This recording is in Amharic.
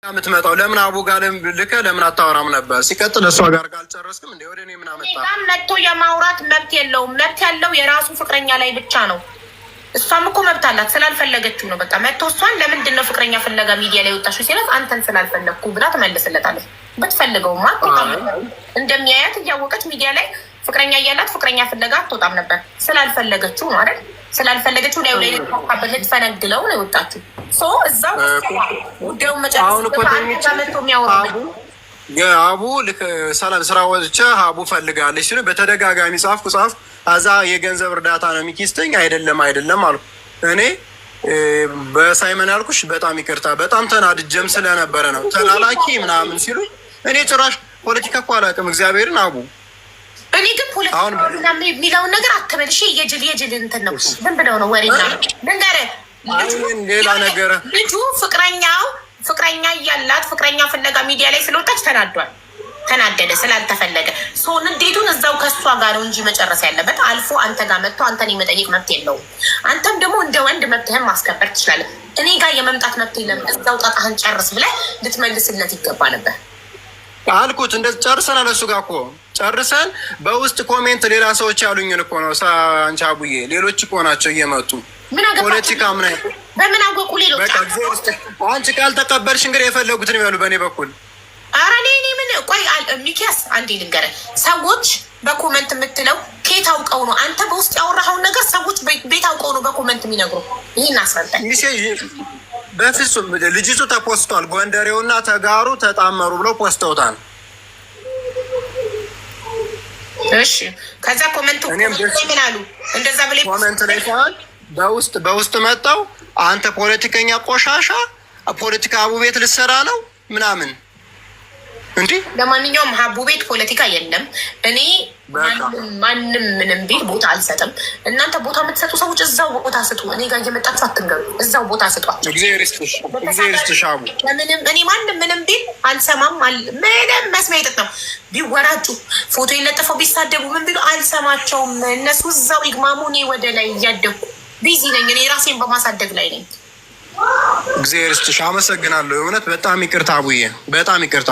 የምትመጣው ለምን አቡ ጋር ልከህ ለምን አታወራም ነበር? ሲቀጥል እሷ ጋር ካልጨረስክም እንደ ወደ እኔ ምን አመጣ? ጋር መጥቶ የማውራት መብት የለውም። መብት ያለው የራሱ ፍቅረኛ ላይ ብቻ ነው። እሷም እኮ መብት አላት፣ ስላልፈለገችው ነው። በቃ መጥቶ እሷን ለምንድን ነው ፍቅረኛ ፍለጋ ሚዲያ ላይ ወጣሽ ሲላት አንተን ስላልፈለግኩ ብላ ትመልስለታለች። ብትፈልገውማ እንደሚያያት እያወቀች ሚዲያ ላይ ፍቅረኛ እያላት ፍቅረኛ ፍለጋ አትወጣም ነበር። ስላልፈለገችው ነው አይደል? ስላልፈለገችው ላይ ላይ ልትፈነግለው ነው የወጣችው። እዛው ጉዳዩን አቡ ሰላም ስራ ወጥቼ አቡ ፈልጋለች ሲሉ በተደጋጋሚ ጻፍኩ። አዛ የገንዘብ እርዳታ ነው የሚኪስተኝ አይደለም አሉ። እኔ በሳይመን ያልኩሽ በጣም ይቅርታ፣ በጣም ተናድጀም ስለነበረ ነው ተላላኪ ምናምን ሲሉ እኔ ጭራሽ ፖለቲካ እኮ አላውቅም እግዚአብሔርን አቡ። እኔ ግን ፖለቲካ የሚለውን ነገር አትበል እሺ። የጅል እንትን ነው ዝም ብለው ነው ወሬ ነገር ሌላ ነገር ልጁ ፍቅረኛ እያላት ፍቅረኛ ፍለጋ ሚዲያ ላይ ስለወጣች ተናደደ ስላልተፈለገ ንዴቱን እዛው ከሷ ጋር ነው እንጂ መጨረስ ያለበት አልፎ አንተ ጋር መጥቶ አንተን የመጠየቅ መብት የለውም። አንተም ደግሞ እንደ ወንድ መብትህን ማስከበር ትችላለህ። እኔ ጋር የመምጣት መብት የለም። እዛው ጣጣህን ጨርስ ብለህ ልትመልስለት ይገባ ነበር አልኩት። እንደዚህ ጨርሰናል። እሱ ጋር እኮ ጨርሰን በውስጥ ኮሜንት ሌላ ሰዎች ያሉኝን እኮ ነው አንቺ አቡዬ፣ ሌሎች እኮ ናቸው እየመጡ ፖለቲካ ምን በምን አወቁ ሌሎች? አንቺ ካልተቀበልሽ እንግዲህ የፈለጉትን ይበሉ በእኔ በኩል። ኧረ እኔ ምን ቆይ ሚኪያስ አንዴ ልንገርህ፣ ሰዎች በኮመንት የምትለው ከየት አውቀው ነው? አንተ በውስጥ ያወራኸውን ነገር ሰዎች ቤት አውቀው ነው በኮመንት የሚነግሩ። ይህን አስረዳኝ። በፍጹም ልጅቱ ተፖስቷል። ጎንደሬውና ተጋሩ ተጣመሩ ብለው ፖስተውታል። እሺ ከዛ ኮመንቱ ምን አሉ? እንደዛ ብለ ኮመንት ላይ ሳይሆን በውስጥ መጣው አንተ ፖለቲከኛ ቆሻሻ፣ ፖለቲካ አቡ ቤት ልሰራ ነው ምናምን እንዴ። ለማንኛውም ሀቡ ቤት ፖለቲካ የለም። እኔ ማንም ምንም ቤት ቦታ አልሰጥም። እናንተ ቦታ የምትሰጡ ሰዎች እዛው ቦታ ስጡ። እኔ ጋር እየመጣችሁ አትንገሩ። እዛው ቦታ ስጧቸው። እኔ ማንም ምንም ቤት አልሰማም። ምንም መስሚያ ይጥጥ ነው። ቢወራጩ ፎቶ የለጠፈው ቢሳደቡ ምን ቢሉ አልሰማቸውም። እነሱ እዛው ይግማሙ። እኔ ወደ ላይ እያደጉ ቢዚ ነኝ። እኔ ራሴን በማሳደግ ላይ ነኝ። እግዚአብሔር ይስጥሽ። አመሰግናለሁ። የእውነት በጣም ይቅርታ አቡዬ፣ በጣም ይቅርታ።